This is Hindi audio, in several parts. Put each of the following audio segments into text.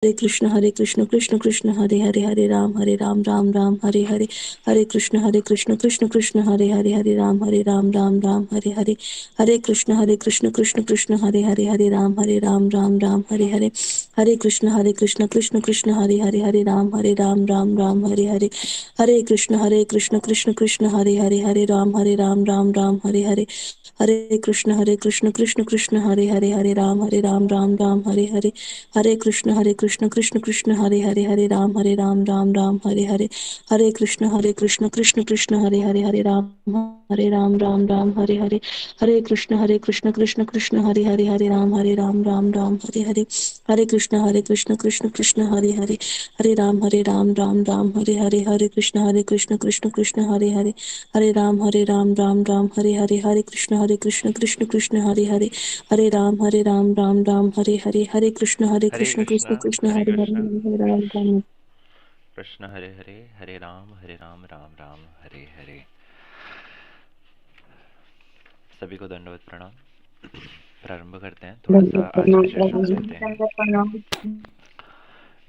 हरे कृष्ण कृष्ण कृष्ण हरे हरे हरे राम राम राम हरे हरे हरे कृष्ण कृष्ण कृष्ण हरे हरे राम राम राम हरे हरे हरे कृष्ण कृष्ण कृष्ण हरे राम राम हरे कृष्ण कृष्ण हरे राम राम हरे कृष्ण कृष्ण हरे राम राम हरे कृष्ण कृष्ण हरे राम राम हरे कृष्ण कृष्ण हरे राम हरे कृष्ण कृष्ण हरे राम हरे कृष्ण कृष्ण हरे राम हरे कृष्ण कृष्ण हरे राम हरे कृष्ण कृष्ण हरे राम हरे कृष्ण कृष्ण हरे राम हरे हरे कृष्ण कृष्णा कृष्ण हरे कृष्णा हरे राम कृष्ण हरे हरे हरे राम राम राम हरे हरे। सभी को दंडवत प्रणाम। प्रारंभ करते हैं, थोड़ा सा दंडवत आज प्रणाम का सेशन प्रभु जी। लेते हैं। दंडवत प्रणाम।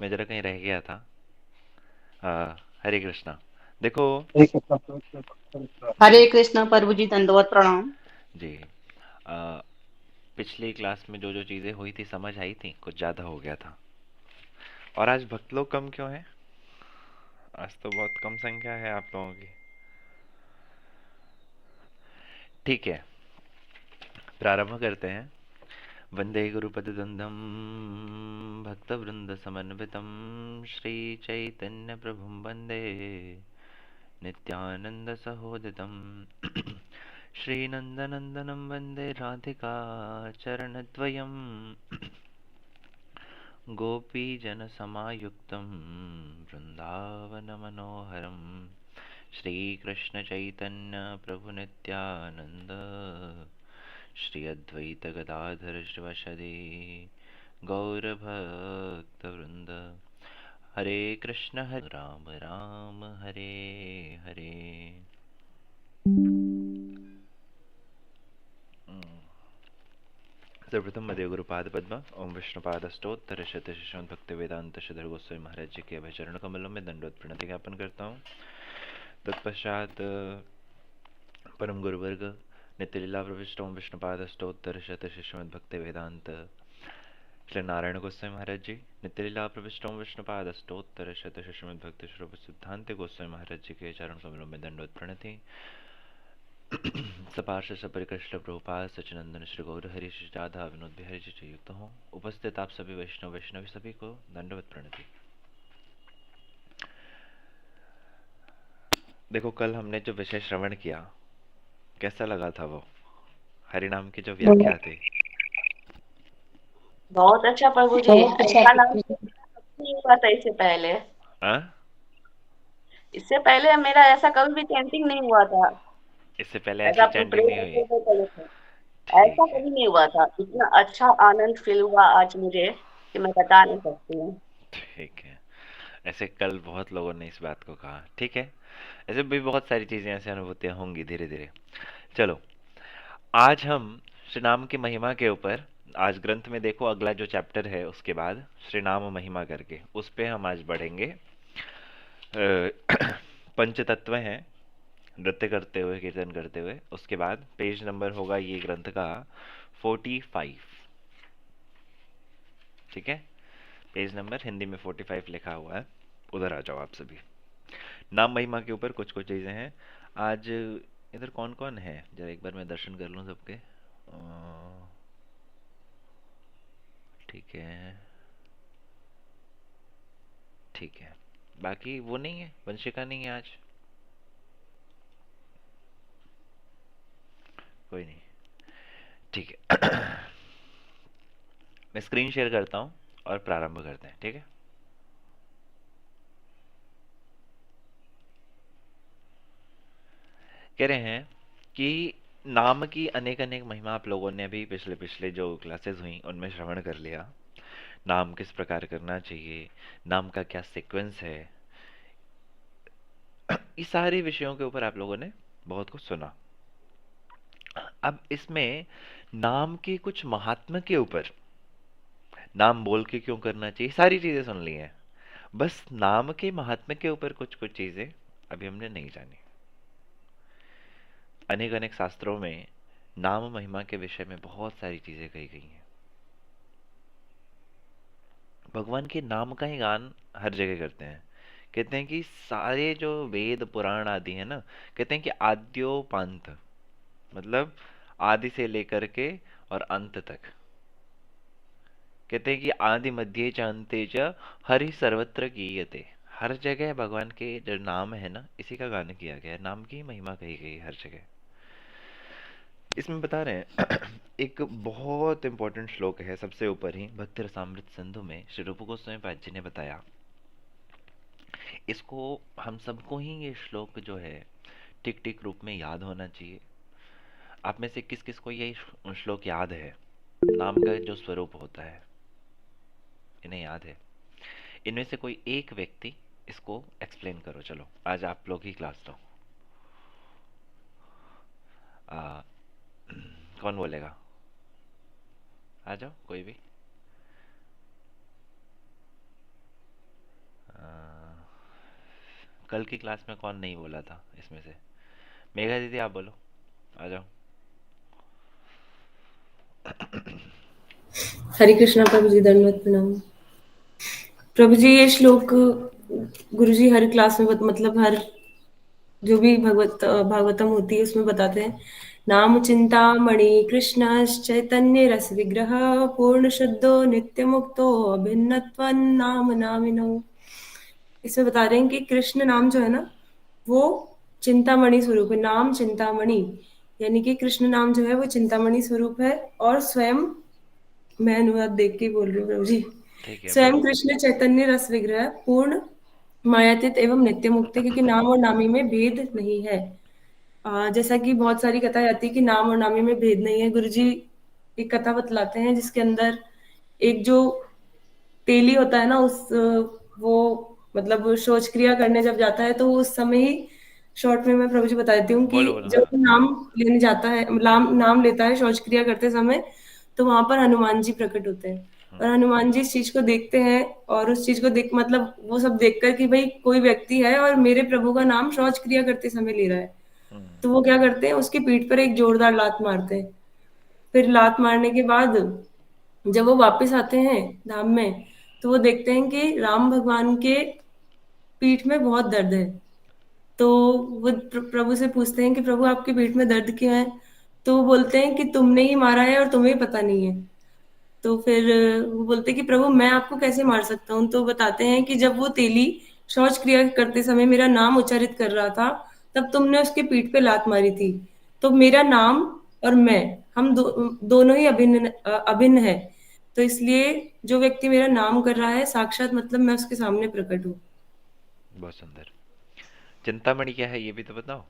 मैं जरा कहीं रह गया था। हरे कृष्णा। देखो हरे कृष्ण प्रभु जी, दंडवत प्रणाम। जी, आ, पिछली क्लास में जो जो चीज़ें हुई थी समझ आई थी, कुछ ज़्यादा हो गया था। और आज भक्त लोग कम क्यों हैं? आज तो बहुत कम संख्या है आप लोगों की। ठीक है, प्रारंभ करते हैं। वंदे गुरुपदद्वन्द्वं भक्तवृन्दसमन्वितं श्रीचैतन्यप्रभुं वन्दे नित्यानन्दसहोदितं श्रीनन्दनन्दनं वन्दे राधिका चरणद्वयं गोपीजनसमायुक्तं वृन्दावनमनोहरं श्रीकृष्णचैतन्यप्रभुनित्यानन्द श्री अद्वैत गदाधर शिवशदे गौरभक्तवृंद। हरे कृष्ण राम राम हरे हरे। सर्वप्रथम मध्य गुरुपाद पद्म ओम विष्णुपाद अष्टोत्तर शत शिष्यों भक्ति वेदांत श्रीधर गोस्वामी महाराज जी के अभय चरण कमलों में दंडवत प्रणति ज्ञापन करता हूँ। तत्पश्चात परम गुरुवर्ग नित्यलीला प्रविष्ट ओम विष्णुपाद अष्टोत्तर शत शिष्यों भक्ति वेदांत श्री नारायण गोस्वामी महाराज जी, नित्यलीला प्रविष्ट ओम विष्णुपाद अष्टोत्तर शत शिष्यों भक्ति स्वरूप सिद्धांत गोस्वामी महाराज जी के चरण कमलों में दंडवत प्रणति। सपार्श सपरिकृष्ण प्रभुपाद सचिनंदन श्री गौर हरि श्री राधा विनोद बिहारी जी युक्त हों। उपस्थित आप सभी वैष्णव वैष्णवी सभी को दंडवत प्रणति। देखो, कल हमने जो विषय श्रवण किया, कैसा लगा था वो? हरिनाम की जो व्याख्या थी। बहुत अच्छा प्रभु जी, बहुत अच्छा ऐसा नाम नहीं हुआ था इससे पहले। हाँ, इससे पहले मेरा ऐसा कभी भी चैंटिंग नहीं हुआ था। इससे पहले ऐसा ऐसी आप चैंटिंग नहीं हुई। प्रेयर करे थे, ऐसा ठीक है, कभी नहीं हुआ था। इतना अच्छा आनंद फील हुआ आज मुझे कि मैं बता नहीं सकती हूँ। ठीक है। ऐसे कल बहुत लोगों ने इस बात को कहा। ठीक है, ऐसे भी बहुत सारी चीजें, ऐसी अनुभूतियां होंगी धीरे धीरे। चलो, आज हम श्री नाम की महिमा के ऊपर, आज ग्रंथ में देखो अगला जो चैप्टर है उसके बाद श्री नाम महिमा करके उस पे हम आज बढ़ेंगे। पंच तत्व हैं, नृत्य करते हुए कीर्तन करते हुए। उसके बाद पेज नंबर होगा ये ग्रंथ का 45। ठीक है, पेज नंबर हिंदी में 45 लिखा हुआ है, उधर आ जाओ आप सभी। नाम महिमा के ऊपर कुछ कुछ चीजें हैं आज। इधर कौन कौन है, जरा एक बार मैं दर्शन कर लूं सबके। ठीक है, ठीक है। बाकी वो नहीं है, वंशिका नहीं है आज। कोई नहीं, ठीक है। मैं स्क्रीन शेयर करता हूँ और प्रारंभ करते हैं। ठीक है, कह रहे हैं कि नाम की अनेक अनेक महिमा आप लोगों ने अभी पिछले पिछले जो क्लासेस हुई उनमें श्रवण कर लिया। नाम किस प्रकार करना चाहिए, नाम का क्या सीक्वेंस है, इस सारे विषयों के ऊपर आप लोगों ने बहुत कुछ सुना। अब इसमें नाम के कुछ महात्म्य के ऊपर नाम बोल के क्यों करना चाहिए, सारी चीजें सुन ली हैं। बस नाम के महात्म्य के ऊपर कुछ कुछ चीजें अभी हमने नहीं जानी। अनेक अनेक शास्त्रों में नाम महिमा के विषय में बहुत सारी चीजें कही गई हैं। भगवान के नाम का ही गान हर जगह करते हैं। कहते हैं कि सारे जो वेद पुराण आदि है ना, कहते हैं कि आद्योपांत, मतलब आदि से लेकर के और अंत तक। कहते हैं कि आदि मध्य च अंते च हरि सर्वत्र गीयते। हर जगह भगवान के जो नाम है ना, इसी का गान किया गया है, नाम की महिमा कही गई है हर जगह। इसमें बता रहे हैं एक बहुत इंपॉर्टेंट श्लोक है, सबसे ऊपर ही भक्ति रसामृत सिंधु में श्री रूप गोस्वामी पाद जी ने बताया। इसको हम सबको ही ये श्लोक जो है टिक टिक रूप में याद होना चाहिए। आप में से किस किस को ये श्लोक याद है? नाम का जो स्वरूप होता है इन्हें याद है? इनमें से कोई एक व्यक्ति इसको एक्सप्लेन करो। चलो आज आप लोग ही क्लास लो। कौन बोलेगा? आ जाओ कोई भी। कल की क्लास में कौन नहीं बोला था इसमें से? मेघा दीदी आप बोलो, आ जाओ। हरे कृष्णा प्रभु जी, दंडवत प्रणाम। प्रभु जी ये श्लोक गुरु जी हर क्लास में मतलब हर जो भी भागवतम होती है उसमें बताते हैं। नाम चिंतामणि कृष्ण चैतन्य रस विग्रह पूर्ण शुद्धो नित्य मुक्तो अभिन्नत्वं नाम नामिनो। इसमें बता रहे हैं कि कृष्ण नाम जो है ना वो चिंतामणि स्वरूप है। नाम चिंतामणि यानी कि कृष्ण नाम जो है वो चिंतामणि स्वरूप है। और स्वयं, मैं अनुवाद देख के बोल रही हूँ प्रभु जी, ठीक है स्वयं बोलो। कृष्ण चैतन्य रस विग्रह पूर्ण मायातीत एवं नित्य मुक्त है, क्योंकि नाम और नामी में भेद नहीं है। जैसा कि बहुत सारी कथाएं आती है कि नाम और नामी में भेद नहीं है। गुरु जी एक कथा बतलाते हैं जिसके अंदर एक जो तेली होता है ना, वो मतलब शौच क्रिया करने जब जाता है तो उस समय ही, शॉर्ट में मैं प्रभु जी बता देती हूँ कि बोलो बोलो, जब हाँ। वो नाम लेने जाता है, नाम लेता है शौच क्रिया करते समय, तो वहां पर हनुमान जी प्रकट होते हैं। और हनुमान जी इस चीज को देखते हैं और उस चीज को देख मतलब वो सब देखकर कि भाई कोई व्यक्ति है और मेरे प्रभु का नाम शौच क्रिया करते समय ले रहा है, तो वो क्या करते हैं, उसकी पीठ पर एक जोरदार लात मारते हैं। फिर लात मारने के बाद जब वो वापस आते हैं धाम में, तो वो देखते हैं कि राम भगवान के पीठ में बहुत दर्द है। तो वो प्रभु से पूछते हैं कि प्रभु आपकी पीठ में दर्द क्यों है? तो वो बोलते हैं कि तुमने ही मारा है और तुम्हें ही पता नहीं है। तो फिर वो बोलते हैं कि प्रभु मैं आपको कैसे मार सकता हूँ? तो बताते हैं कि जब वो तेली शौच क्रिया करते समय मेरा नाम उच्चारित कर रहा था, तब तुमने उसके पीठ पे लात मारी थी। तो मेरा नाम और मैं, हम दोनों ही अभिन्न है। तो इसलिए जो व्यक्ति मेरा नाम कर रहा है साक्षात मतलब मैं उसके सामने प्रकट हूँ। बहुत सुंदर। चिंतामणि क्या है ये भी तो बताओ।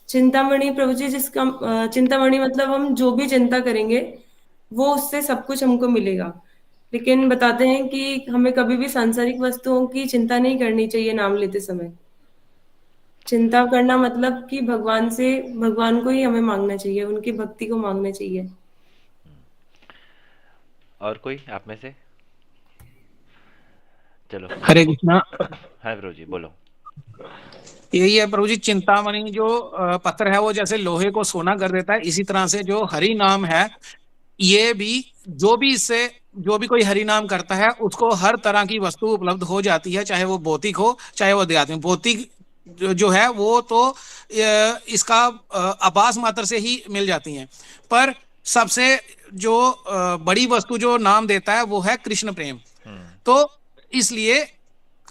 चिंतामणि प्रभु जी जिसका चिंतामणि मतलब हम जो भी चिंता करेंगे वो उससे सब कुछ हमको मिलेगा। लेकिन बताते हैं कि हमें कभी भी सांसारिक वस्तुओं की चिंता नहीं करनी चाहिए नाम लेते समय। चिंता करना मतलब कि भगवान को ही हमें मांगना चाहिए, उनकी भक्ति को मांगना चाहिए। और कोई आप में से? चलो हरे सबको। कृष्णा। हाँ प्रभु जी बोलो। यही है प्रभु जी, चिंतामणि जो पत्थर है वो जैसे लोहे को सोना कर देता है, इसी तरह से जो हरि नाम है ये भी, जो भी इससे जो भी कोई हरि नाम करता है उसको हर तरह की वस्तु उपलब्ध हो जाती है, चाहे वो भौतिक हो चाहे वो आध्यात्मिक। भौतिक जो है वो तो इसका आभास मात्र से ही मिल जाती हैं, पर सबसे जो बड़ी वस्तु जो नाम देता है वो है कृष्ण प्रेम। तो इसलिए,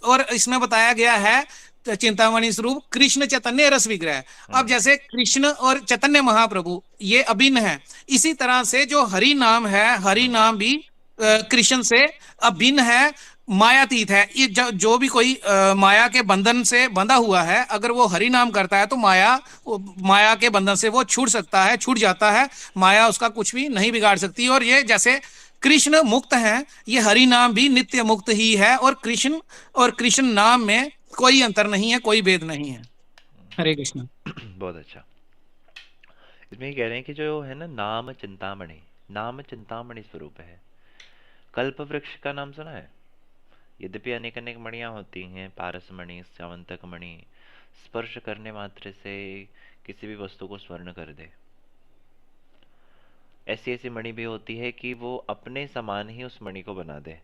और इसमें बताया गया है चिंतामणि स्वरूप कृष्ण चैतन्य रस विग्रह। अब जैसे कृष्ण और चैतन्य महाप्रभु ये अभिन्न है, इसी तरह से जो हरि नाम है, हरि नाम भी कृष्ण से अभिन्न है, मायातीत है। ये जो भी कोई माया के बंधन से बंधा हुआ है, अगर वो हरि नाम करता है तो माया के बंधन से वो छूट सकता है, छूट जाता है। माया उसका कुछ भी नहीं बिगाड़ सकती। और ये जैसे कृष्ण मुक्त हैं, ये हरि नाम भी नित्य मुक्त ही है। और कृष्ण नाम में कोई अंतर नहीं है, कोई भेद नहीं है। हरे कृष्ण। बहुत अच्छा। इसमें ये कह रहे हैं कि जो है ना नाम चिंतामणि, नाम चिंतामणि स्वरूप है। कल्प वृक्ष का नाम सुना है? यद्यपि अनेक अनेक मणियाँ होती हैं, पारस मणि, स्यवंतक मणि, स्पर्श करने मात्र से किसी भी वस्तु को स्वर्ण कर दे। ऐसी ऐसी मणि भी होती है कि वो अपने समान ही उस मणि को बना दे।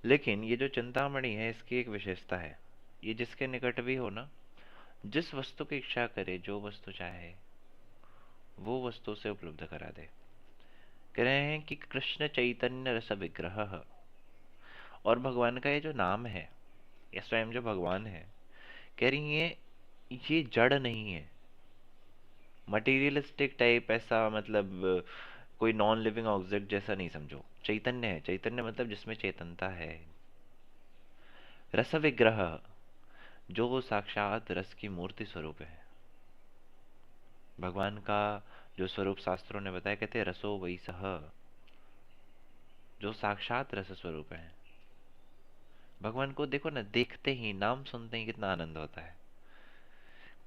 लेकिन ये जो चिंतामणि है, इसकी एक विशेषता है, ये जिसके निकट भी हो ना, जिस वस्तु की इच्छा करे, जो वस्तु चाहे, वो वस्तु से उपलब्ध करा दे। कह रहे हैं कि कृष्ण चैतन्य रस विग्रह, और भगवान का ये जो नाम है, ये स्वयं जो भगवान है, कह रही है ये जड़ नहीं है, मटेरियलिस्टिक टाइप, ऐसा मतलब कोई नॉन लिविंग ऑब्जेक्ट जैसा नहीं समझो। चैतन्य है, चैतन्य मतलब जिसमें चेतनता है। रस विग्रह, जो वो साक्षात रस की मूर्ति स्वरूप है। भगवान का जो स्वरूप शास्त्रों ने बताया, कहते हैं रसो वही सह, जो साक्षात रस स्वरूप है। भगवान को देखो ना, देखते ही, नाम सुनते ही कितना आनंद होता है।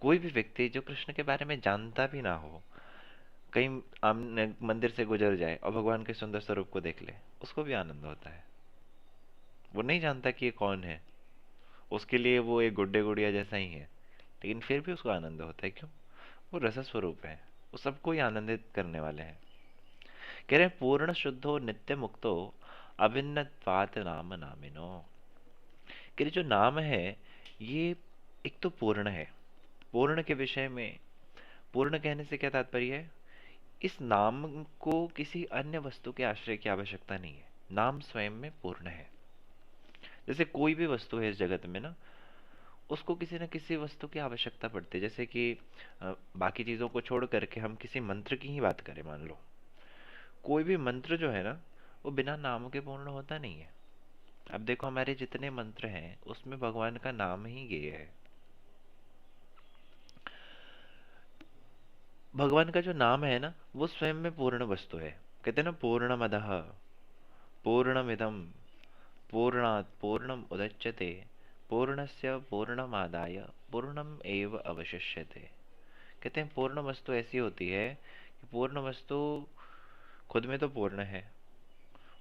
कोई भी व्यक्ति जो कृष्ण के बारे में जानता भी ना हो, कहीं मंदिर से गुजर जाए और भगवान के सुंदर स्वरूप को देख ले, उसको भी आनंद होता है। वो नहीं जानता कि ये कौन है, उसके लिए वो एक गुड्डे गुड़िया जैसा ही है, लेकिन फिर भी उसको आनंद होता है। क्यों? वो रस स्वरूप है, वो सबको ही आनंदित करने वाले हैं। कह रहे हैं पूर्ण शुद्धो नित्य मुक्तो अभिन्नत्वात् नाम नामिनो। कह रहे जो नाम है, ये एक तो पूर्ण है। पूर्ण के विषय में, पूर्ण कहने से क्या तात्पर्य है? इस नाम को किसी अन्य वस्तु के आश्रय की आवश्यकता नहीं है। नाम स्वयं में पूर्ण है। जैसे कोई भी वस्तु है इस जगत में ना, उसको किसी न किसी वस्तु की आवश्यकता पड़ती है। जैसे कि बाकी चीजों को छोड़ करके हम किसी मंत्र की ही बात करें, मान लो कोई भी मंत्र जो है ना, वो बिना नाम के पूर्ण होता नहीं है। अब देखो हमारे जितने मंत्र हैं, उसमें भगवान का नाम ही ये है। भगवान का जो नाम है ना, वो स्वयं में पूर्ण वस्तु है। कहते हैं ना, पूर्णमदः पूर्णमिदं पूर्णात् पूर्णम उदच्यते पूर्णस्य पूर्णमादाय पूर्णम एव अवशिष्यते। कहते हैं पूर्ण वस्तु ऐसी होती है कि पूर्ण वस्तु खुद में तो पूर्ण है,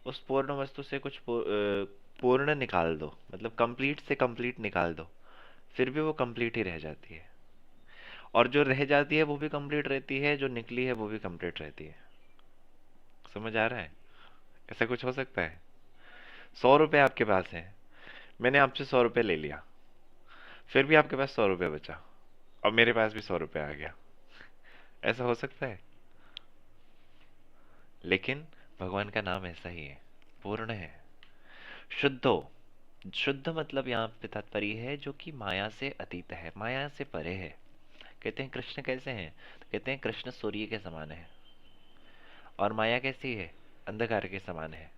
उस पूर्ण वस्तु से कुछ पूर्ण निकाल दो, मतलब कंप्लीट से कंप्लीट निकाल दो, फिर भी वो कंप्लीट ही रह जाती है। और जो रह जाती है वो भी कंप्लीट रहती है, जो निकली है वो भी कंप्लीट रहती है। समझ आ रहा है? ऐसा कुछ हो सकता है? 100 रुपए आपके पास है, मैंने आपसे 100 रुपए ले लिया, फिर भी आपके पास 100 रुपए बचा, और मेरे पास भी 100 रुपए आ गया। ऐसा हो सकता है? लेकिन भगवान का नाम ऐसा ही है, पूर्ण है। शुद्धो, शुद्ध मतलब यहाँ पे तात्पर्य है जो कि माया से अतीत है, माया से परे है। कहते हैं कृष्ण कैसे हैं? कहते हैं कृष्ण सूर्य के समान है, और माया कैसी है? अंधकार के समान है।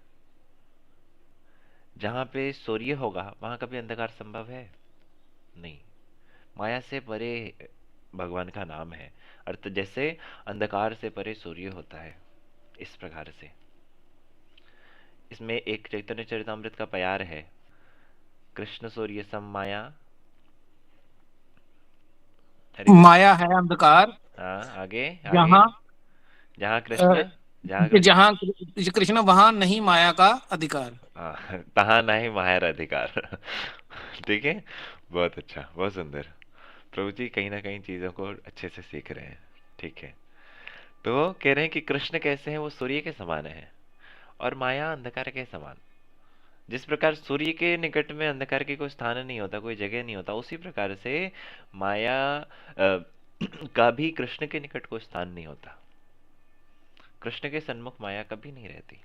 जहां पे सूर्य होगा वहां कभी अंधकार संभव है नहीं। माया से परे भगवान का नाम है, अर्थ जैसे अंधकार से परे सूर्य होता है, इस प्रकार से। इसमें एक चैतन्य चरितामृत का प्यार है, कृष्ण सूर्य सम माया। माया है अंधकार। हाँ, आगे जहाँ जहाँ कृष्ण, जहाँ कृष्ण, वहां नहीं माया का अधिकार। हाँ, तहाँ नहीं माया अधिकार। ठीक है, बहुत अच्छा, बहुत सुंदर। प्रभु जी कहीं ना कहीं चीजों को अच्छे से सीख रहे हैं। ठीक है, तो कह रहे हैं कि कृष्ण कैसे हैं? वो सूर्य के समान है, और माया अंधकार के समान। जिस प्रकार सूर्य के निकट में अंधकार की कोई स्थान नहीं होता, कोई जगह नहीं होता, उसी प्रकार से माया का भी कृष्ण के निकट कोई स्थान नहीं होता। कृष्ण के सन्मुख माया कभी नहीं रहती।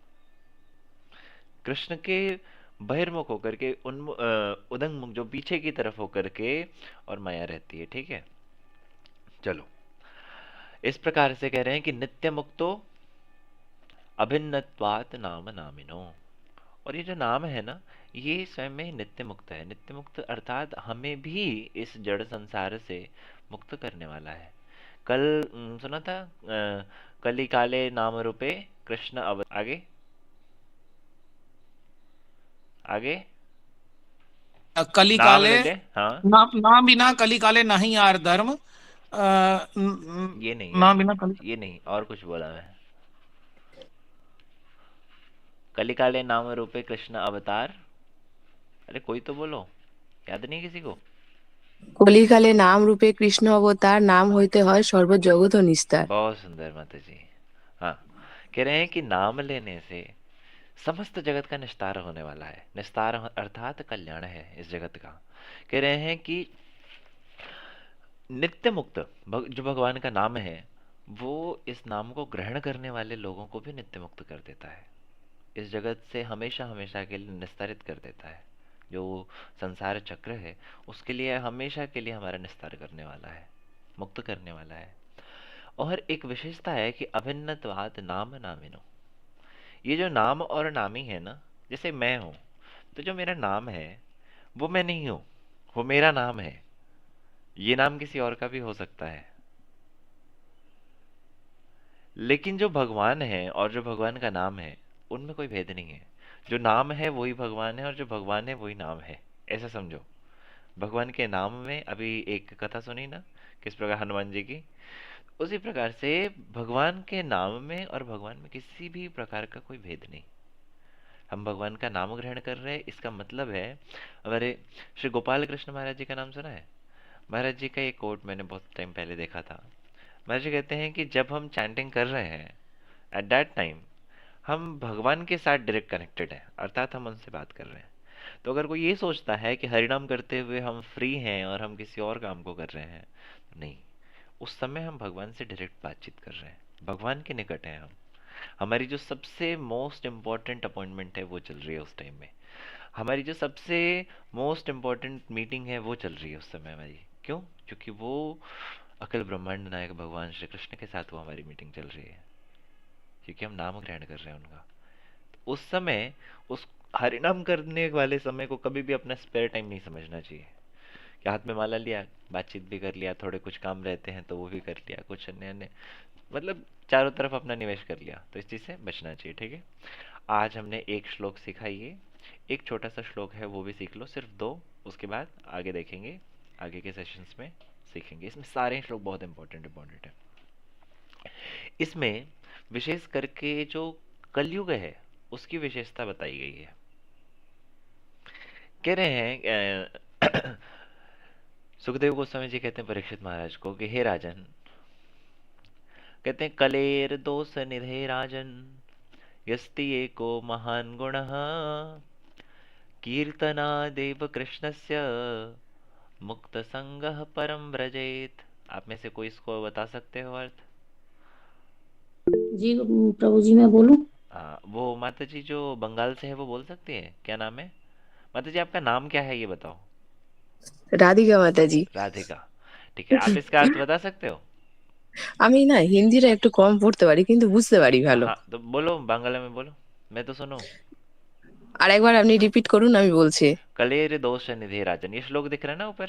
कृष्ण के बहिर्मुख होकर के, उदंगमुख जो पीछे की तरफ होकर के, और माया रहती है। ठीक है, चलो इस प्रकार से कह रहे हैं कि नित्य मुक्तो अभिन्नत्वात् नाम नामिनो। और ये जो नाम है ना, ये स्वयं में नित्य मुक्त है। नित्य मुक्त अर्थात हमें भी इस जड़ संसार से मुक्त करने वाला है। कल सुना था, कली काले नाम रूपे कृष्ण आगे आगे कली नाम काले, ले ले। हाँ, नाम बिना कली काले नहीं यार धर्म। ये नहीं, नाम बिना कली, ये नहीं, और कुछ बोला मैं। कलिकाले नाम रूपे कृष्ण अवतार। अरे कोई तो बोलो, याद नहीं किसी को? কলিকালে নাম রূপে কৃষ্ণ অবতার, নাম হইতে হয় সর্বজগৎ ও নিস্তার। बहुत सुंदर माता जी। हाँ, कह रहे हैं कि नाम लेने से समस्त जगत का निस्तार होने वाला है। निस्तार अर्थात कल्याण है इस जगत का। कह रहे हैं कि नित्य मुक्त जो भगवान का नाम है, वो इस नाम को ग्रहण करने वाले लोगों को भी नित्य मुक्त कर देता है। इस जगत से हमेशा हमेशा के लिए निस्तारित कर देता है। जो संसार चक्र है उसके लिए हमेशा के लिए हमारा निस्तार करने वाला है, मुक्त करने वाला है। और एक विशेषता है कि अभिन्नत्वात् नाम नामिनो। ये जो नाम और नामी है ना, जैसे मैं हूं, तो जो मेरा नाम है वो मैं नहीं हूं, वो मेरा नाम है। ये नाम किसी और का भी हो सकता है, लेकिन जो भगवान है और जो भगवान का नाम है उनमें कोई भेद नहीं है। जो नाम है वही भगवान है और जो भगवान है वही नाम है, ऐसा समझो। भगवान के नाम में अभी एक कथा सुनी ना, किस प्रकार हनुमान जी की, उसी प्रकार से भगवान के नाम में और भगवान में किसी भी प्रकार का कोई भेद नहीं। हम भगवान का नाम ग्रहण कर रहे हैं, इसका मतलब है, हमारे श्री गोपाल कृष्ण महाराज जी का नाम सुना है? महाराज जी का एक कोट मैंने बहुत टाइम पहले देखा था। महाराज जी कहते हैं कि जब हम चैंटिंग कर रहे हैं, एट दैट टाइम हम भगवान के साथ डायरेक्ट कनेक्टेड हैं, अर्थात हम उनसे बात कर रहे हैं। तो अगर कोई ये सोचता है कि हरिनाम करते हुए हम फ्री हैं और हम किसी और काम को कर रहे हैं, नहीं, उस समय हम भगवान से डायरेक्ट बातचीत कर रहे हैं, भगवान के निकट हैं हम। हमारी जो सबसे मोस्ट इम्पॉर्टेंट अपॉइंटमेंट है वो चल रही है उस टाइम में। हमारी जो सबसे मोस्ट इम्पॉर्टेंट मीटिंग है वो चल रही है उस समय हमारी। क्यों? क्योंकि वो अखिल ब्रह्मांड नायक भगवान श्री कृष्ण के साथ वो हमारी मीटिंग चल रही है, क्योंकि हम नाम ग्रहण कर रहे हैं उनका। तो उस समय, उस हरिनाम करने वाले समय को कभी भी अपना स्पेयर टाइम नहीं समझना चाहिए कि हाथ में माला लिया, बातचीत भी कर लिया, थोड़े कुछ काम रहते हैं तो वो भी कर लिया, कुछ अन्य अन्य, मतलब चारों तरफ अपना निवेश कर लिया। तो इस चीज़ से बचना चाहिए, ठीक है। आज हमने एक श्लोक सीखा, ये एक छोटा सा श्लोक है, वो भी सीख लो, सिर्फ 2। उसके बाद आगे देखेंगे, आगे के सेशंस में सीखेंगे। इसमें सारे श्लोक बहुत इंपॉर्टेंट है। इसमें विशेष करके जो कलयुग है उसकी विशेषता बताई गई है। कह रहे हैं सुखदेव गोस्वामी जी कहते हैं परीक्षित महाराज को कि हे राजन, कहते हैं कलेर दोष निधे राजन, यस्ति एको महान गुणः, कीर्तना देव कृष्णस्य, मुक्त संगः परम व्रजेत। आप में से कोई इसको बता सकते हो अर्थ? जी प्रभु जी, मैं बोलूं? हाँ, वो माता जी जो बंगाल से है वो बोल सकती है, क्या नाम है माता जी? आपका नाम क्या है ये बताओ। রাধিকা মাতাজি। राधिका, ठीक है। आप इसका अर्थ बता सकते हो? আমি না হিন্দিটা একটু কম পড়তে পারি, কিন্তু বুঝতে পারি ভালো। हाँ तो बोलो, बांग्ला में बोलो, मैं तो सुनूं। আর একবার আপনি রিপিট করুন, আমি বলছি। कलेर दोष निधे राजन, ये श्लोक दिख रहा है ना ऊपर,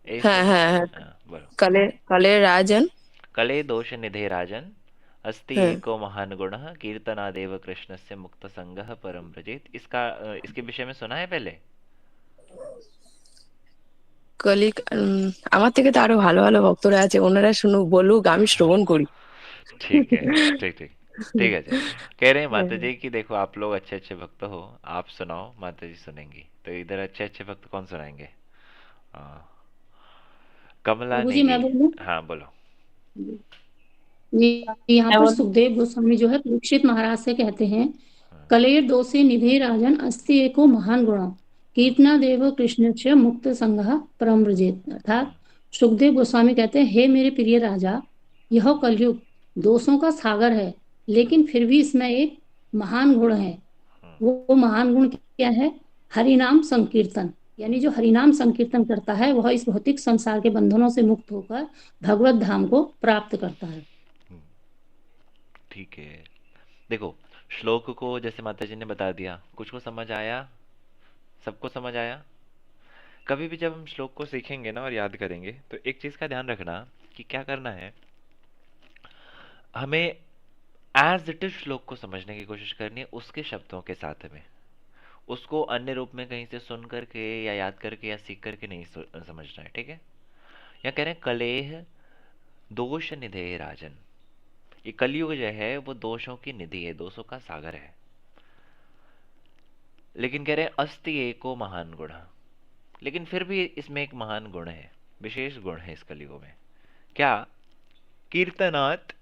यही হ্যাঁ श्लोक है। হ্যাঁ হ্যাঁ, हाँ, बोलो। কালে কালে রাজন। कले दोष निधे राजन, अस्ति হ্যাঁ, एको महान गुणः, कीर्तनादेव कृष्णस्य मुक्त संगः परम व्रजेत। इसका इसके विषय में सुना है पहले? কলিক আমার থেকে তো আরো ভালো ভালো ভক্তরা আছে, ওনারা শুনুক, বলুক, আমি শ্রবণ করি। ठीक है, ठीक ठीक, ठीक है जी। कह रहे हैं হ্যাঁ, माता जी कि देखो आप लोग अच्छे अच्छे भक्त हो, आप सुनाओ, माता जी सुनेंगी। तो इधर अच्छे अच्छे भक्त कौन सुनाएंगे? हाँ, कमला प्रभु जी, नेगी। मैं बोलूं? हाँ बोलो। यहाँ पर सुखदेव गोस्वामी जो है परीक्षित महाराज से कहते हैं, हाँ, कलेर दोषे निधे राजन, अस्ति एको महान गुण, कीर्तना देव कृष्ण च मुक्त संगः परम व्रजेत। अर्थात सुखदेव गोस्वामी कहते हैं, हे मेरे प्रिय राजा, यह कलयुग दोषों का सागर है, लेकिन फिर भी इसमें एक महान गुण है। वो महान गुण क्या है? हरिनाम संकीर्तन। यानी जो हरिनाम संकीर्तन करता है वह इस भौतिक संसार के बंधनों से मुक्त होकर भगवत धाम को प्राप्त करता है। ठीक है। देखो, श्लोक को जैसे माता जी ने बता दिया, कुछ को समझ आया? सबको समझ आया? कभी भी जब हम श्लोक को सीखेंगे ना और याद करेंगे, तो एक चीज का ध्यान रखना कि क्या करना है, हमें एज इट इज श्लोक को समझने की कोशिश करनी है, उसके शब्दों के साथ में। उसको अन्य रूप में कहीं से सुन करके या याद करके या सीख करके नहीं समझना है, ठीक है। या कह रहे हैं कलेह दोष निधे राजन, ये कलयुग जो है वो दोषों की निधि है, दोषों का सागर है। लेकिन कह रहे हैं अस्ति एको महान गुण, लेकिन फिर भी इसमें एक महान गुण है, विशेष गुण है इस कलयुग में। क्या? कीर्तनात्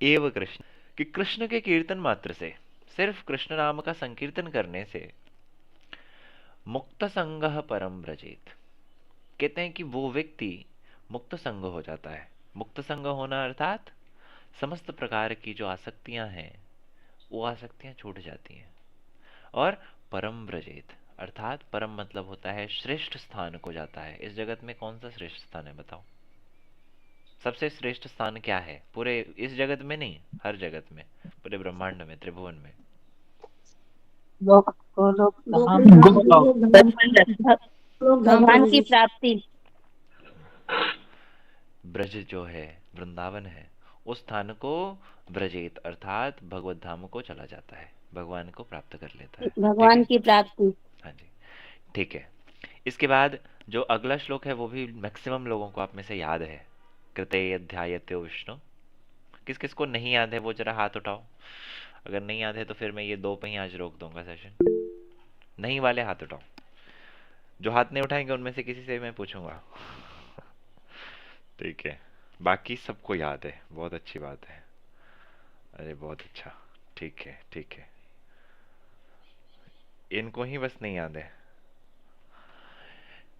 एव कृष्ण, कि कृष्ण के कीर्तन मात्र से, सिर्फ कृष्ण नाम का संकीर्तन करने से मुक्त संगः परम व्रजेत, कहते हैं कि वो व्यक्ति मुक्त संग हो जाता है। मुक्त संग होना अर्थात समस्त प्रकार की जो आसक्तियां हैं वो आसक्तियां छूट जाती हैं। और परम व्रजेत अर्थात परम मतलब होता है श्रेष्ठ स्थान को जाता है। इस जगत में कौन सा श्रेष्ठ स्थान है बताओ? सबसे श्रेष्ठ स्थान क्या है पूरे इस जगत में? नहीं, हर जगत में, पूरे ब्रह्मांड में, त्रिभुवन में। लोक गोलोक धाम भगवान की प्राप्ति। ब्रज जो है, वृंदावन है, उस स्थान को व्रजेत अर्थात भगवत धाम को चला जाता है, भगवान को प्राप्त कर लेता है। भगवान की प्राप्ति। हाँ जी, ठीक है। इसके बाद जो अगला श्लोक है वो भी मैक्सिमम लोगों को आप में से याद है। कृते अध्यायते विष्णु, किस किस को नहीं याद है वो जरा हाथ उठाओ। अगर नहीं याद है तो फिर मैं ये 2 पे ही आज रोक दूंगा सेशन। नहीं वाले हाथ उठाओ, जो हाथ नहीं उठाएंगे उनमें से किसी से मैं पूछूंगा। ठीक है, बाकी सबको याद है, बहुत अच्छी बात है। अरे बहुत अच्छा, ठीक है ठीक है, इनको ही बस नहीं याद है।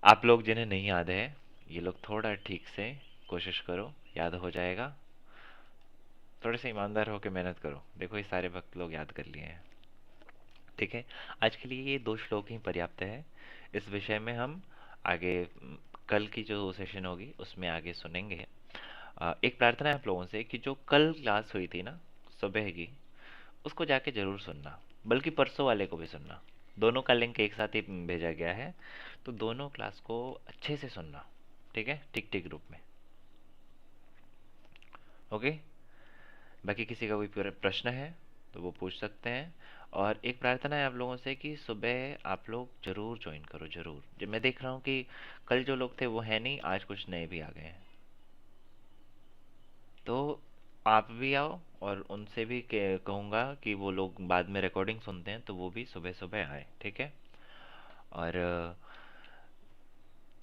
आप लोग जिन्हें नहीं याद है ये लोग थोड़ा ठीक से कोशिश करो, याद हो जाएगा। थोड़े से ईमानदार होकर मेहनत करो। देखो ये सारे भक्त लोग याद कर लिए हैं। ठीक है, आज के लिए ये 2 श्लोक ही पर्याप्त है। इस विषय में हम आगे कल की जो सेशन होगी उसमें आगे सुनेंगे। एक प्रार्थना है आप लोगों से कि जो कल क्लास हुई थी ना सुबह की, उसको जाके जरूर सुनना, बल्कि परसों वाले को भी सुनना। दोनों का लिंक एक साथ ही भेजा गया है, तो दोनों क्लास को अच्छे से सुनना। ठीक है, टिक टिक ग्रुप में। ओके, बाकी किसी का कोई प्रश्न है तो वो पूछ सकते हैं। और एक प्रार्थना है आप लोगों से कि सुबह आप लोग जरूर ज्वाइन करो, जरूर। जब मैं देख रहा हूँ कि कल जो लोग थे वो है नहीं, आज कुछ नए भी आ गए हैं, तो आप भी आओ। और उनसे भी कहूँगा कि वो लोग बाद में रिकॉर्डिंग सुनते हैं तो वो भी सुबह सुबह आए। ठीक है, और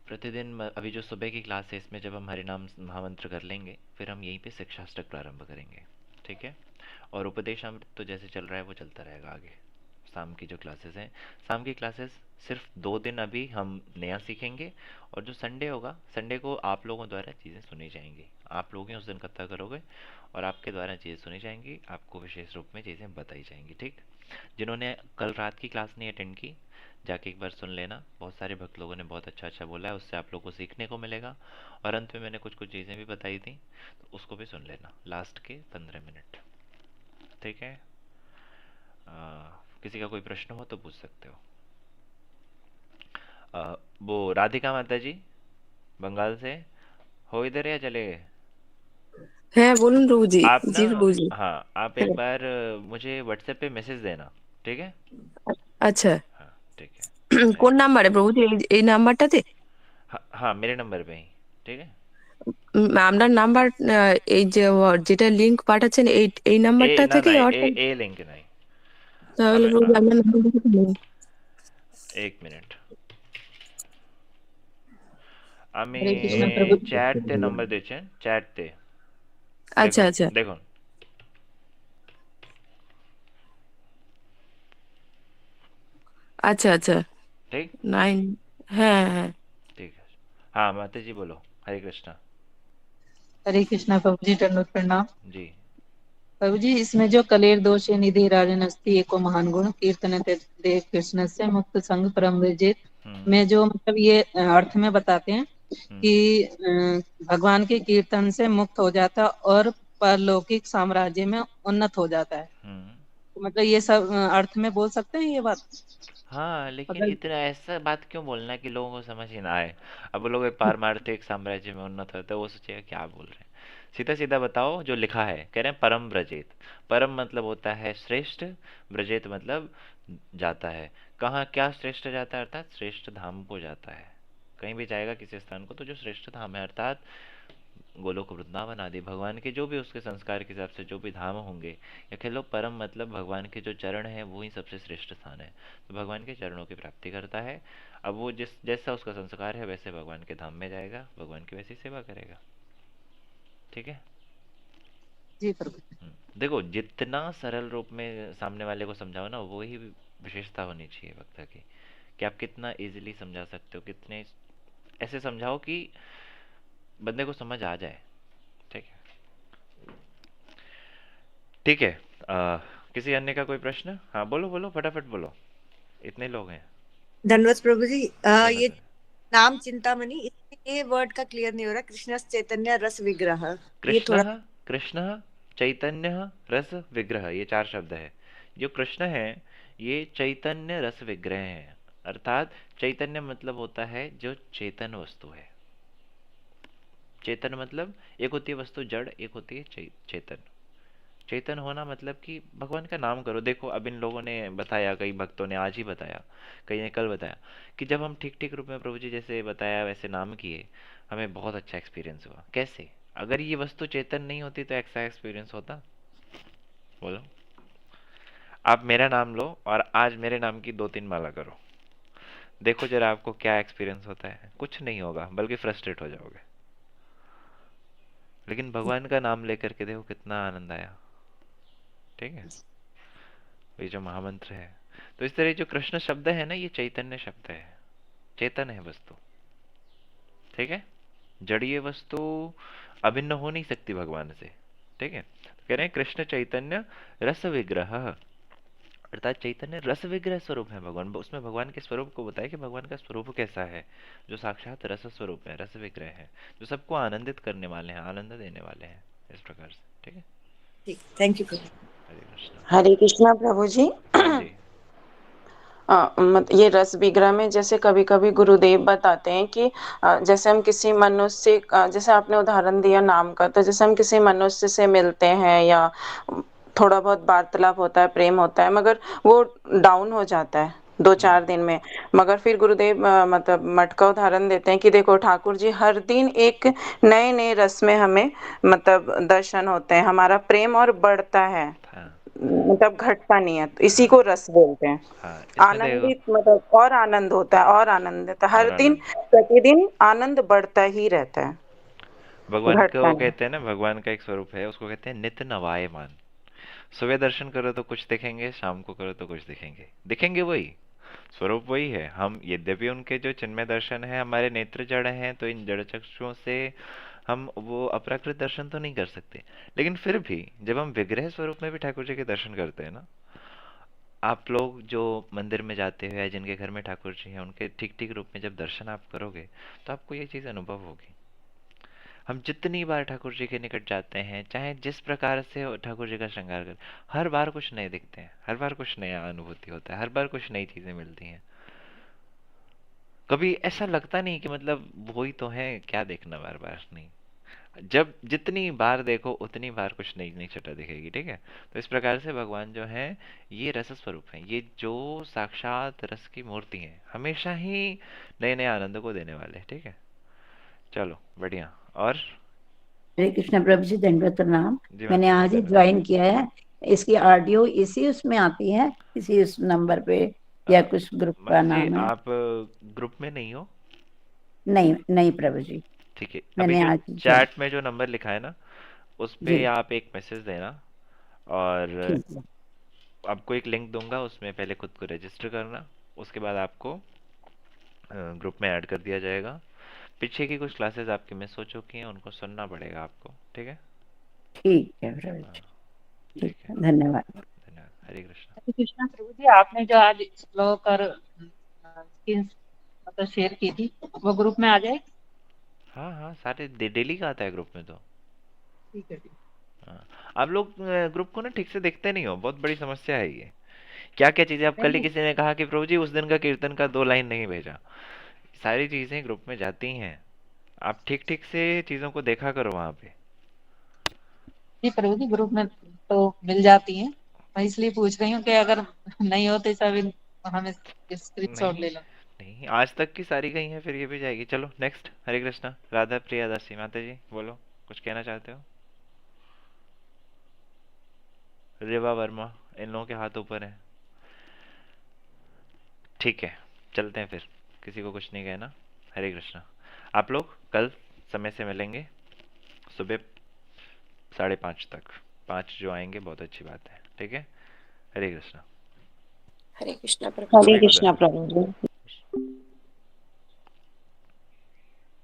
प्रतिदिन अभी जो सुबह की क्लास है इसमें जब हम हरिनाम महामंत्र कर लेंगे फिर हम यहीं पे शिक्षाष्टक प्रारंभ करेंगे। ठीक है, और उपदेशामृत तो जैसे चल रहा है वो चलता रहेगा आगे। शाम की जो क्लासेस हैं, शाम की क्लासेस सिर्फ 2 दिन अभी हम नया सीखेंगे, और जो संडे होगा, संडे को आप लोगों द्वारा चीज़ें सुनी जाएंगी। आप लोग ही उस दिन कथा करोगे और आपके द्वारा चीज़ें सुनी जाएंगी, आपको विशेष रूप में चीज़ें बताई जाएंगी। ठीक, जिन्होंने कल रात की क्लास नहीं अटेंड की जाके एक बार सुन लेना। बहुत सारे भक्त लोगों ने बहुत अच्छा अच्छा बोला है, उससे आप लोगों को सीखने को मिलेगा। और अंत में मैंने कुछ कुछ चीज़ें भी बताई थी तो उसको भी सुन लेना, लास्ट के 15 मिनट। ठीक है, किसी का कोई प्रश्न हो तो पूछ सकते हो। वो राधिका माता जी बंगाल से हो इधर या चले गए? হ্যাঁ বলুন প্রভুজি। आप ना, জি প্রভুজি। हाँ आप एक बार मुझे व्हाट्सएप पे मैसेज देना। ठीक है, আচ্ছা। हाँ ठीक है। কোন নাম্বারে প্রভুজি? এই নাম্বারটাতে? हाँ हाँ, मेरे नंबर पे ही। ठीक है, আপনার নাম্বার, এই যে যেটা লিংক পাঠাচ্ছেন এই এই নাম্বারটা ना থেকে ना হোয়াটসঅ্যাপ? ए लिंक नहीं। তাহলে हमें প্রভুজি আপনার নাম্বারটা দিন। 1 मिनट, हरे कृष्ण हमें प्रभु। चैट ते नंबर দিয়েছেন, चैट ते আচ্ছা দেখুন আচ্ছা দেখুন। আচ্ছা আচ্ছা। ठीक 9। হ্যাঁ হ্যাঁ। ठीक है, हाँ माता जी बोलो। हरे कृष्णा हरे कृष्णा प्रभु जी, दंडवत प्रणाम। जी। प्रभु जी, इसमें जो कलेर दोष निधि राजन अस्ति एको महान गुण कीर्तन देव कृष्ण से मुक्त संग परम विजित हम्म में जो मतलब ये अर्थ में बताते हैं कि भगवान के कीर्तन से मुक्त हो जाता और परलौकिक साम्राज्य में उन्नत हो जाता है। हम्म। तो मतलब ये सब अर्थ में बोल सकते हैं ये बात? हाँ, लेकिन अगर इतना ऐसा बात क्यों बोलना है कि लोगों को समझ ही ना आए। अब वो लोग एक पारमार्थिक साम्राज्य में उन्नत होते हैं, वो सोचेगा क्या बोल रहे हैं। सीधा सीधा बताओ जो लिखा है, कह रहे हैं परम ब्रजेत। परम मतलब होता है श्रेष्ठ, ब्रजेत मतलब जाता है। कहाँ क्या श्रेष्ठ जाता है? अर्थात श्रेष्ठ धाम को जाता है। कहीं भी जाएगा किसी स्थान को तो जो श्रेष्ठ धाम है, अर्थात गोलोक वृंदावन आदि भगवान के जो भी उसके संस्कार के हिसाब से जो भी धाम होंगे, या कह लो परम मतलब भगवान के जो चरण हैं वो ही सबसे श्रेष्ठ स्थान है, तो भगवान के चरणों की प्राप्ति करता है। अब वो जिस जैसा उसका संस्कार है वैसे भगवान के धाम में जाएगा, भगवान की वैसी सेवा करेगा। ठीक है जी प्रभु। देखो जितना सरल रूप में सामने वाले को समझाओ ना, वो ही विशेषता होनी चाहिए वक्ता की, कि आप कितना इजीली समझा सकते हो, कितने ऐसे समझाओ कि बंदे को समझ आ जाए। ठीक है ठीक है। किसी अन्य का कोई प्रश्न? हाँ बोलो बोलो फटाफट बोलो, इतने लोग हैं। धन्यवाद प्रभु जी। ये धन्यवाद। नाम चिंतामणि, ये वर्ड का क्लियर नहीं हो रहा। कृष्ण चैतन्य रस विग्रह, ये कृष्ण थोड़ा। कृष्ण चैतन्य रस विग्रह, ये 4 शब्द है। जो कृष्ण है ये चैतन्य रस विग्रह है, अर्थात चैतन्य मतलब होता है जो चेतन वस्तु है। चेतन मतलब एक होती है वस्तु जड़, एक होती है चेतन। चेतन होना मतलब कि भगवान का नाम करो। देखो अब इन लोगों ने बताया, कई भक्तों ने आज ही बताया, कई ने कल बताया, कि जब हम ठीक ठीक रूप में प्रभु जी जैसे बताया वैसे नाम किए, हमें बहुत अच्छा एक्सपीरियंस हुआ। कैसे? अगर ये वस्तु चेतन नहीं होती तो ऐसा एक्सपीरियंस होता? बोलो। आप मेरा नाम लो और आज मेरे नाम की 2-3 माला करो, देखो जरा आपको क्या एक्सपीरियंस होता है। कुछ नहीं होगा, बल्कि फ्रस्ट्रेट हो जाओगे। लेकिन भगवान का नाम लेकर के देखो कितना आनंद आया। ठीक है, ये जो महामंत्र है, तो इस तरह जो कृष्ण शब्द है ना, ये चैतन्य शब्द है, चेतन है वस्तु। ठीक है, जड़ीय वस्तु अभिन्न हो नहीं सकती भगवान से। ठीक है, तो कह रहे हैं कृष्ण चैतन्य रस विग्रह, अर्थात चैतन्य रस विग्रह स्वरूप है भगवान। उसमें भगवान के स्वरूप को बताया कि भगवान का स्वरूप कैसा है, जो साक्षात रस स्वरूप है, रस विग्रह है, जो सबको आनंदित करने वाले हैं, आनंद देने वाले हैं, इस प्रकार से। ठीक है, ठीक, थैंक यू प्रभु। हरे कृष्ण। हरे कृष्णा प्रभु जी। हाँ जी। ये रस विग्रह में जैसे कभी कभी गुरुदेव बताते हैं कि जैसे हम किसी मनुष्य जैसे आपने उदाहरण दिया नाम का, तो जैसे हम किसी मनुष्य से मिलते हैं या थोड़ा बहुत वार्तालाप होता है, प्रेम होता है, मगर वो डाउन हो जाता है 2-4 दिन में। मगर फिर गुरुदेव मतलब मठ का उदाहरण देते हैं कि देखो ठाकुर जी हर दिन एक नए नए रस में हमें मतलब दर्शन होते हैं, हमारा प्रेम और बढ़ता है, हाँ मतलब घटता नहीं है, तो इसी हाँ को रस बोलते हैं। हाँ, इसमें देखो, आनंदित मतलब और आनंद होता है और आनंद होता है, और हर दिन आनंद प्रतिदिन आनंद बढ़ता ही रहता है, भगवान घटता को नहीं। कहते हैं ना, भगवान का एक स्वरूप है, उसको कहते हैं नित्य नवायमान। सुबह दर्शन करो तो कुछ दिखेंगे, शाम को करो तो कुछ दिखेंगे, दिखेंगे वही स्वरूप, वही है। हम यद्यपि उनके जो चिन्मय दर्शन है, हमारे नेत्र जड़ हैं, तो इन जड़ चक्षुओं से हम वो अप्राकृत दर्शन तो नहीं कर सकते, लेकिन फिर भी जब हम विग्रह स्वरूप में भी ठाकुर जी के दर्शन करते हैं ना, आप लोग जो मंदिर में जाते हो या जिनके घर में ठाकुर जी हैं, उनके ठीक ठीक रूप में जब दर्शन आप करोगे तो आपको ये चीज़ अनुभव होगी। हम जितनी बार ठाकुर जी के निकट जाते हैं, चाहे जिस प्रकार से ठाकुर जी का श्रृंगार करें, हर बार कुछ नए दिखते हैं, हर बार कुछ नया अनुभूति होता है, हर बार कुछ नई चीजें मिलती हैं। कभी ऐसा लगता नहीं कि मतलब वही तो है, क्या देखना बार बार, नहीं। जब जितनी बार देखो उतनी बार कुछ नई नई छटा दिखेगी। ठीक है, तो इस प्रकार से भगवान जो है ये रस स्वरूप है, ये जो साक्षात रस की मूर्ति है, हमेशा ही नए नए आनंद को देने वाले। ठीक है, चलो बढ़िया। और हरे कृष्ण प्रभु जी, दंडवत प्रणाम। जी मैंने माता जी आज ही धन्यवाद। ज्वाइन किया है। इसकी ऑडियो इसी उसमें आती है, इसी उस नंबर पे, या कुछ ग्रुप का माता जी नाम है? आप ग्रुप में नहीं हो? नहीं नहीं प्रभु जी, ठीक है, अभी मैंने जो आज ही ज्वाइन। चैट में जो नंबर लिखा है ना, उस पे जी आप एक मैसेज देना, और ठीक है। आपको एक लिंक दूंगा, उसमें पहले खुद को रजिस्टर करना, उसके बाद आपको ग्रुप में ऐड कर दिया जाएगा। पीछे की कुछ क्लासेस आपकी मिस हो चुकी हैं, उनको सुनना पड़ेगा आपको। ठीक है, ठीक है प्रभु हाँ, जी, ठीक ठीक है, है, धन्यवाद। धन्यवाद। हरे कृष्ण। हरे कृष्णा प्रभु जी, आपने जो आज श्लोक और स्क्रीन मतलब शेयर की थी, वो ग्रुप में आ जाए? हाँ हाँ, सारे डेली का आता है ग्रुप में तो। ठीक है ठीक। हाँ, आप लोग ग्रुप को ना ठीक से देखते नहीं हो, बहुत बड़ी समस्या है ये। क्या क्या चीजें, अब नहीं कल ही नहीं, किसी ने कहा कि प्रभु जी उस दिन का कीर्तन का 2 लाइन नहीं भेजा, सारी चीजें ग्रुप में जाती हैं, आप ठीक ठीक से चीजों को देखा करो वहां पे। जी प्रभु जी ग्रुप में तो मिल जाती हैं, मैं इसलिए पूछ रही हूँ कि अगर नहीं हो तो सब हमें स्क्रीनशॉट नहीं ले लो। नहीं, आज तक की सारी गई हैं, फिर ये भी जाएगी। चलो नेक्स्ट। हरे कृष्णा। राधा प्रिया दासी माता जी बोलो। कुछ कहना चाहते हो? रेवा वर्मा, इन लोगों के हाथ ऊपर हैं। ठीक है, चलते हैं फिर, किसी को कुछ नहीं कहना। हरे कृष्णा। आप लोग कल समय से मिलेंगे सुबह 5:30 तक। 5 जो आएंगे बहुत अच्छी बात है, ठीक है। हरे कृष्णा। हरे कृष्णा प्रभु। हरे कृष्णा प्रभु जी।